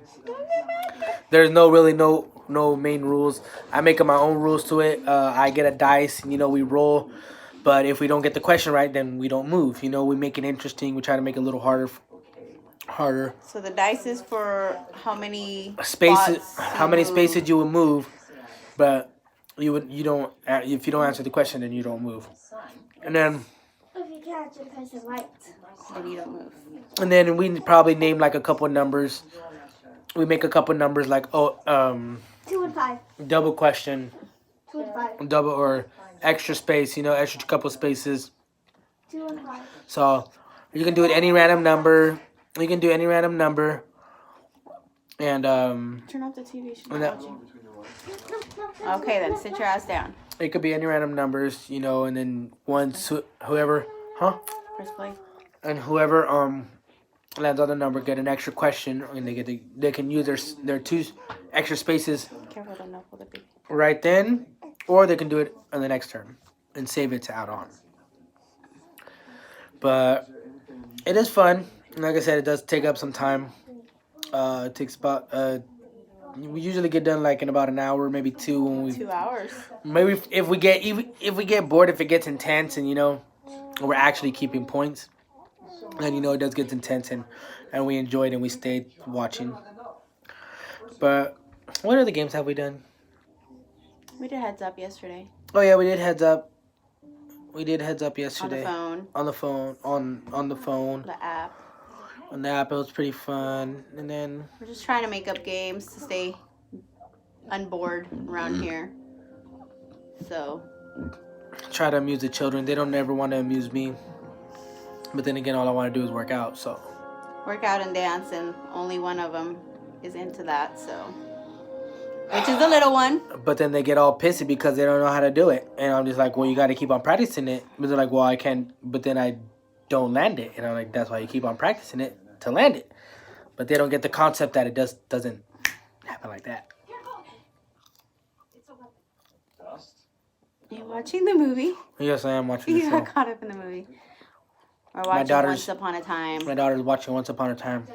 There's no main rules. I make up my own rules to it. I get a dice, and you know we roll. But if we don't get the question right, then we don't move. You know, we make it interesting. We try to make it a little harder. So the dice is for how many spaces, how many spaces you would move, but if you don't answer the question, then you don't move. And then If you can't answer the question right, then you don't move. And then we probably name like a couple of numbers. We make a couple of numbers like 2 and 5. double question, 2 and 5. double or extra space. You know, extra couple spaces. 2 and 5. So you can do it any random number. You can do any random number. And Turn off the TV. She's not watching. Okay, then sit your ass down. it could be any random numbers, you know, and then once whoever Press play. and whoever lands on the number get an extra question, and they can use their 2 extra spaces Careful, don't knuckle the baby. right then, or they can do it on the next turn and save it to add on. But it is fun. Like I said, it does take up some time. It takes about we usually get done like in about an hour, maybe 2. When 2 hours. maybe if we get bored, if it gets intense, and you know we're actually keeping points, And it does get intense, and we enjoyed and we stayed watching. But what other games have we done? We did Heads Up yesterday. Oh yeah, we did Heads Up. We did Heads Up yesterday. On the phone. On the phone. The app. On the app, it was pretty fun. And then we're just trying to make up games to stay unbored around here. So try to amuse the children. They don't ever want to amuse me. But then again, all I want to do is work out. So work out and dance, and only one of them is into that. So, which is the little one. But then they get all pissy because they don't know how to do it, and I'm just like, well, you got to keep on practicing it. But they're like, well, I can't. But then I don't land it, and I'm like, that's why you keep on practicing it to land it. But they don't get the concept that it doesn't happen like that. You watching the movie? Yes, I am watching the show. You got caught up in the movie. We're watching Once Upon a Time. My daughter's watching Once Upon a Time.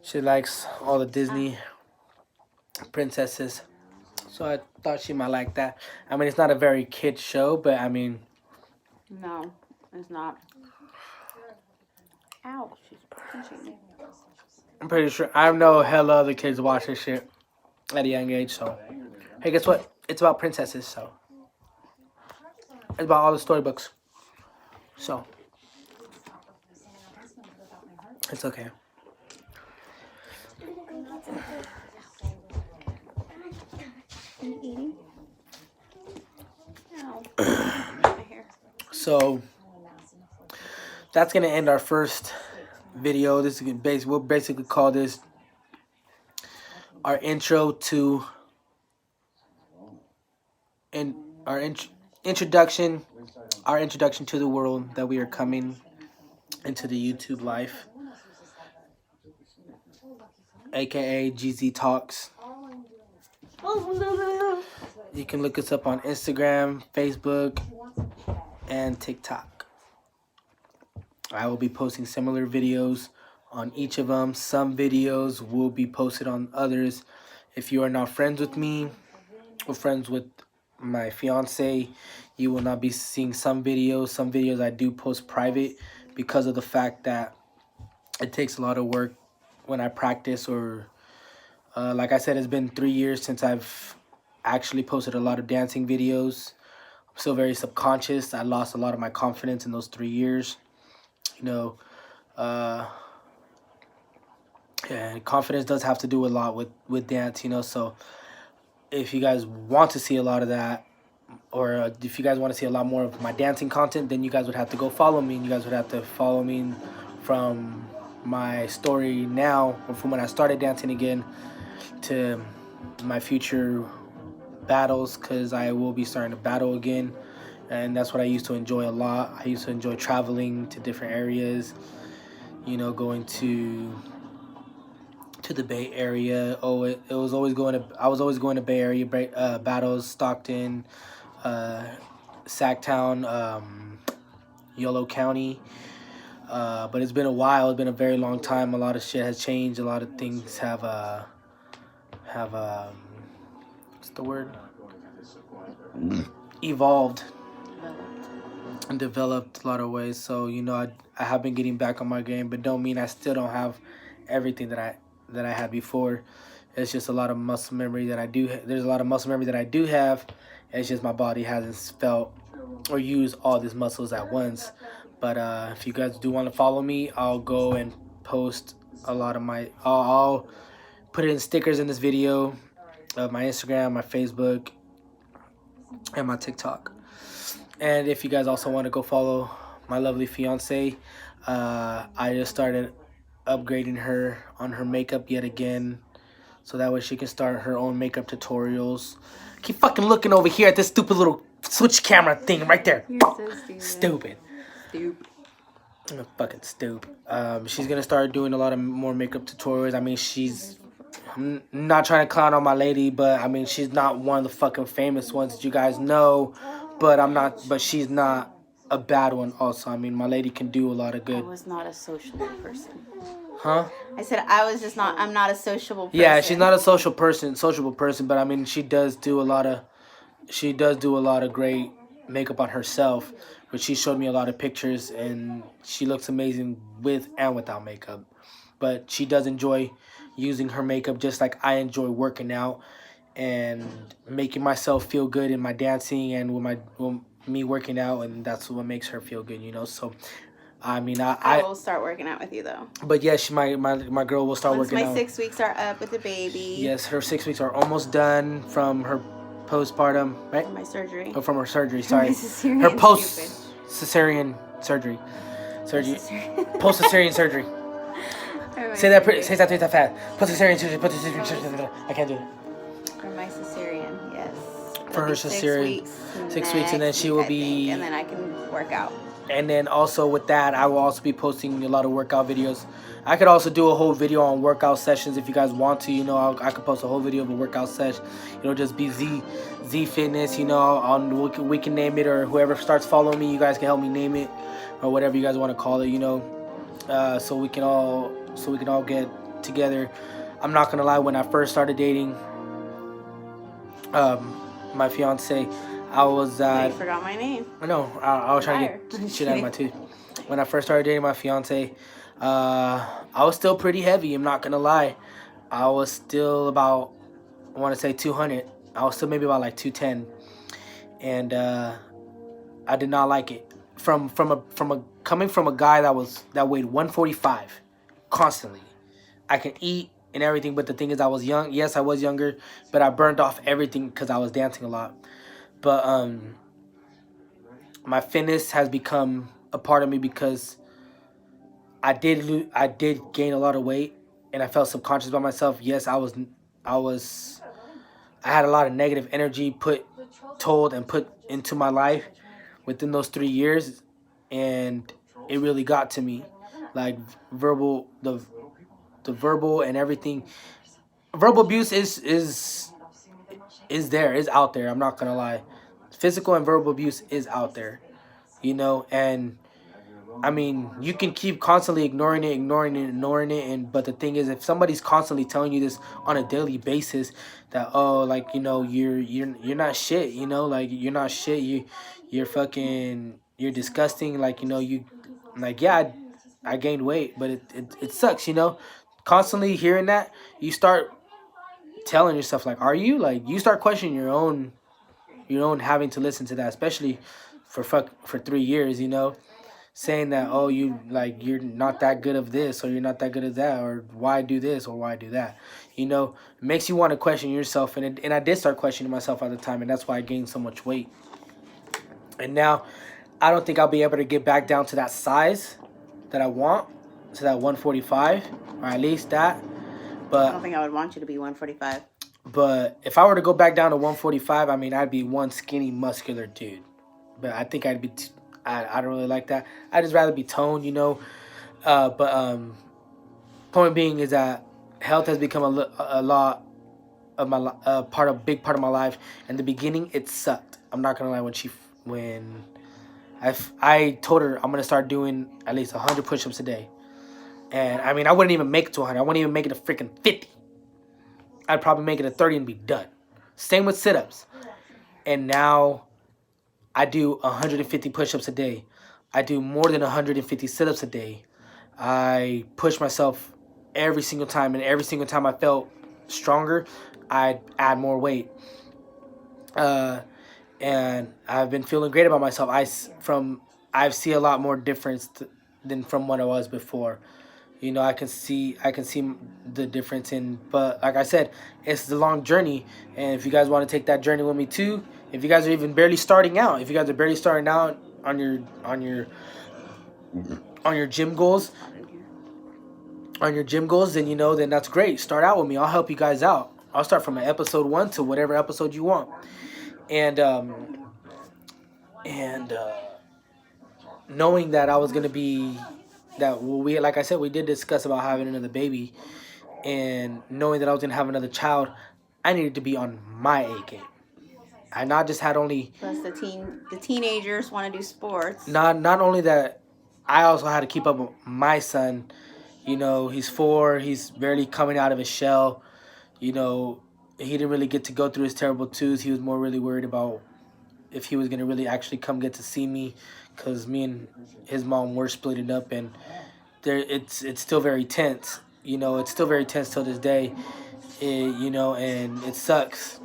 She likes all the Disney princesses. So I thought she might like that. I mean, it's not a very kid show, but I mean... No, it's not. Ow, she's punching me. I'm pretty sure. I know hella other kids watch this shit at a young age, so... Hey, guess what? It's about princesses, so... It's about all the storybooks. So... It's okay. So that's gonna end our first video. This is we'll basically call this our intro to our introduction to the world that we are coming into the YouTube life, aka GnZ Talks. You can look us up on Instagram, Facebook, and TikTok. I will be posting similar videos on each of them. Some videos will be posted on others. If you are not friends with me or friends with my fiance, you will not be seeing some videos. Some videos I do post private because of the fact that it takes a lot of work when I practice, or like I said, it's been 3 years since I've actually posted a lot of dancing videos. I'm still very subconscious. I lost a lot of my confidence in those 3 years. And confidence does have to do a lot with dance, so if you guys want to see a lot of that, or if you guys want to see a lot more of my dancing content, then you guys would have to go follow me, and you guys would have to follow me from my story now, or from when I started dancing again, to my future battles, because I will be starting to battle again, and that's what I used to enjoy a lot. I used to enjoy traveling to different areas, going to the Bay Area. I was always going to Bay Area battles, Stockton, Sacktown, Yolo County. But it's been a while. It's been a very long time. A lot of shit has changed. A lot of things have what's the word? Evolved and developed a lot of ways. So I have been getting back on my game, but don't mean I still don't have everything that I had before. It's just a lot of muscle memory that I do. There's a lot of muscle memory that I do have. It's just my body hasn't felt or used all these muscles at once. But if you guys do want to follow me, I'll go and post a lot of my... I'll put it in stickers in this video of my Instagram, my Facebook, and my TikTok. And if you guys also want to go follow my lovely fiance, I just started upgrading her on her makeup yet again, so that way she can start her own makeup tutorials. Keep fucking looking over here at this stupid little switch camera thing right there. You're so stupid. I'm fucking stupid. She's gonna start doing a lot of more makeup tutorials. I mean, I'm not trying to clown on my lady, but I mean, she's not one of the fucking famous ones that you guys know, but she's not a bad one also. I mean, my lady can do a lot of good. I was not a sociable person. Huh? I said I'm not a sociable person. Yeah, she's not a sociable person, but I mean, she does do a lot of great makeup on herself, but she showed me a lot of pictures, and she looks amazing with and without makeup. But she does enjoy using her makeup just like I enjoy working out and making myself feel good in my dancing and with me working out, and that's what makes her feel good, you know. So I mean, I will start working out with you though. But yes, my girl will start Once working out. my 6 weeks are up with the baby. Yes, her 6 weeks are almost done from her postpartum, right? From my surgery. Oh, from her surgery. Sorry, Her post cesarean surgery. Post cesarean surgery. Say that three times fast. Post cesarean surgery. Post cesarean surgery. I can't do it. For my cesarean, yes. For her cesarean, 6 weeks, and then she will be. And then I can work out. And then also with that, I will also be posting a lot of workout videos. I could also do a whole video on workout sessions if you guys want to. You know, I could post a whole video of a workout session. You know, just be Z Fitness. You know, on we can name it, or whoever starts following me, you guys can help me name it, or whatever you guys want to call it. You know, so we can all get together. I'm not gonna lie. When I first started dating, my fiance, I was you forgot my name. I know. I was trying to get shit out of my tooth. When I first started dating my fiance, I was still pretty heavy. I'm not gonna lie. I was still about, I want to say 200. I was still maybe about like 210, and I did not like it. From a coming from a guy that weighed 145 constantly. I can eat and everything, but the thing is, I was young. Yes, I was younger, but I burned off everything because I was dancing a lot. But my fitness has become a part of me because I did gain a lot of weight, and I felt subconscious about myself. Yes, I had a lot of negative energy put into my life within those 3 years, and it really got to me, like the verbal and everything. Verbal abuse is out there. I'm not gonna lie. Physical and verbal abuse is out there, you know. And I mean, you can keep constantly ignoring it, and but the thing is, if somebody's constantly telling you this on a daily basis, that like, you know, you're not shit, you know, like you're not shit, you're disgusting, like, you know, like, yeah, I gained weight, but it sucks, you know. Constantly hearing that, you start telling yourself, like, are you, like, you start questioning your own having to listen to that, especially for 3 years, you know, saying that, oh, you're not that good of this, or you're not that good of that, or why do this, or why do that, you know. It makes you want to question yourself, and I did start questioning myself at the time, and that's why I gained so much weight. And now I don't think I'll be able to get back down to that size that I want, to that 145, or at least that. But I don't think I would want you to be 145. But if I were to go back down to 145, I mean, I'd be one skinny, muscular dude. But I think I'd be, I don't really like that. I'd just rather be toned, you know. But point being is that health has become a lot of my big part of my life. In the beginning, it sucked. I'm not gonna lie. When I told her I'm gonna start doing at least 100 push-ups a day, and I mean, I wouldn't even make it to 100. I wouldn't even make it to freaking 50. I'd probably make it to 30 and be done. Same with sit-ups. And now I do 150 push-ups a day. I do more than 150 sit-ups a day. I push myself every single time, and every single time I felt stronger, I'd add more weight. And I've been feeling great about myself. I see a lot more difference than from what I was before. You know, I can see the difference but like I said, it's the long journey, and if you guys want to take that journey with me too, if you guys are even barely starting out, on your gym goals, then, you know, then that's great. Start out with me. I'll help you guys out. I'll start from episode 1 to whatever episode you want. And knowing that I was gonna be like I said, we did discuss about having another baby, and knowing that I was gonna have another child, I needed to be on my A game. I not just had only. Plus the teenagers want to do sports. Not only that, I also had to keep up with my son. You know, he's 4. He's barely coming out of his shell. You know, he didn't really get to go through his terrible twos. He was more really worried about if he was gonna really actually come get to see me, because me and his mom were splitting up, and it's still very tense. You know, it's still very tense till this day. You know, and it sucks.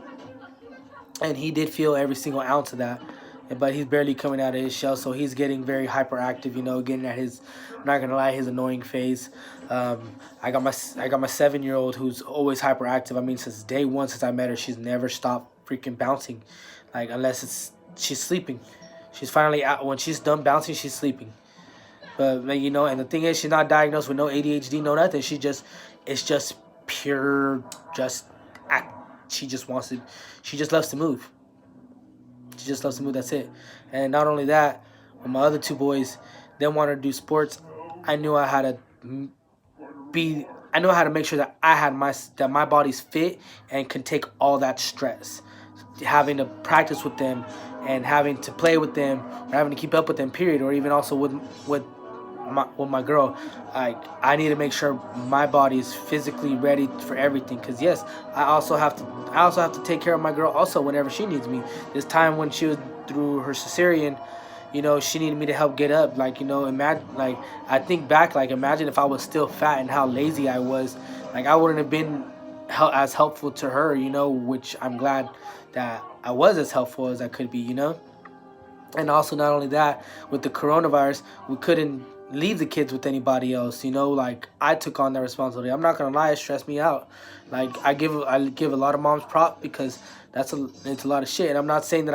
And he did feel every single ounce of that, but he's barely coming out of his shell, so he's getting very hyperactive. You know, getting at his, I'm not gonna lie, his annoying phase. I got my 7-year-old who's always hyperactive. I mean, since day one, since I met her, she's never stopped freaking bouncing, like unless she's sleeping. She's finally out. When she's done bouncing, she's sleeping. But you know, and the thing is, she's not diagnosed with no ADHD, no nothing. It's just pure, just act. She just wants to. She just loves to move. She just loves to move. That's it. And not only that, with my other two boys, they wanted to do sports. I knew I had to be. I know how to make sure that my body's fit and can take all that stress. Having to practice with them, and having to play with them, or having to keep up with them. Period. Or even also with my girl, I need to make sure my body is physically ready for everything. Cause yes, I also have to take care of my girl also whenever she needs me. This time when she was through her cesarean, you know, she needed me to help get up. Like, you know, I think back, like, imagine if I was still fat and how lazy I was. Like, I wouldn't have been as helpful to her, you know, which I'm glad that I was as helpful as I could be, you know. And also, not only that, with the coronavirus, we couldn't leave the kids with anybody else, you know. Like, I took on that responsibility. I'm not gonna lie, it stressed me out. Like, I give a lot of moms prop, because it's a lot of shit. And I'm not saying that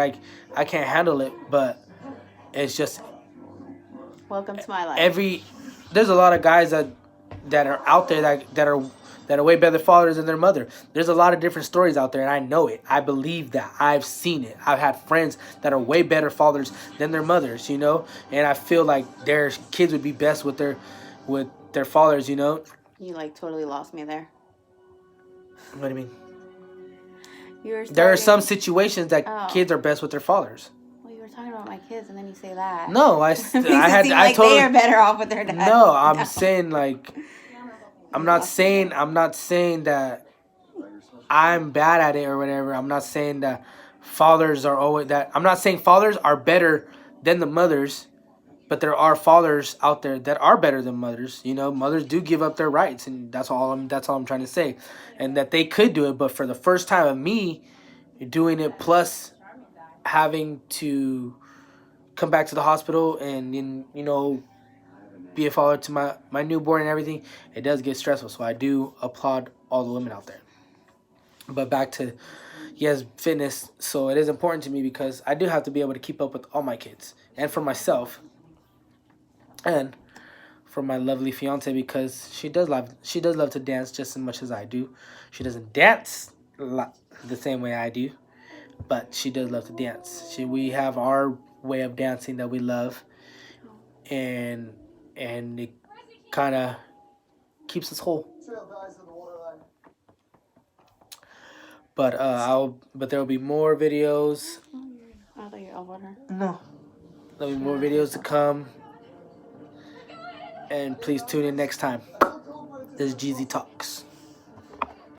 I can't handle it, but it's just Welcome to my life. There's a lot of guys that are out there that are way better fathers than their mother. There's a lot of different stories out there, and I know it. I believe that. I've seen it. I've had friends that are way better fathers than their mothers, you know? And I feel like their kids would be best with their fathers, you know? You like totally lost me there. What do you mean? There There are some situations that kids are best with their fathers. Well, you were talking about my kids, and then you say that. No, I totally. They are better off with their dad. No, I'm saying, like, I'm not saying that I'm bad at it or whatever. I'm not saying that fathers are always that. I'm not saying fathers are better than the mothers, but there are fathers out there that are better than mothers. You know, mothers do give up their rights, and that's all I'm trying to say, and that they could do it. But for the first time of me doing it, plus having to come back to the hospital and, you know, be a father to my newborn and everything, it does get stressful. So I do applaud all the women out there. But back to, yes, fitness. So it is important to me, because I do have to be able to keep up with all my kids, and for myself, and for my lovely fiance, because she does love to dance just as much as I do. She doesn't dance the same way I do, but she does love to dance. We have our way of dancing that we love, and it kind of keeps us whole. But there will be more videos. I thought you were water. No, there'll be more videos to come, and please tune in next time. This is GnZ Talks.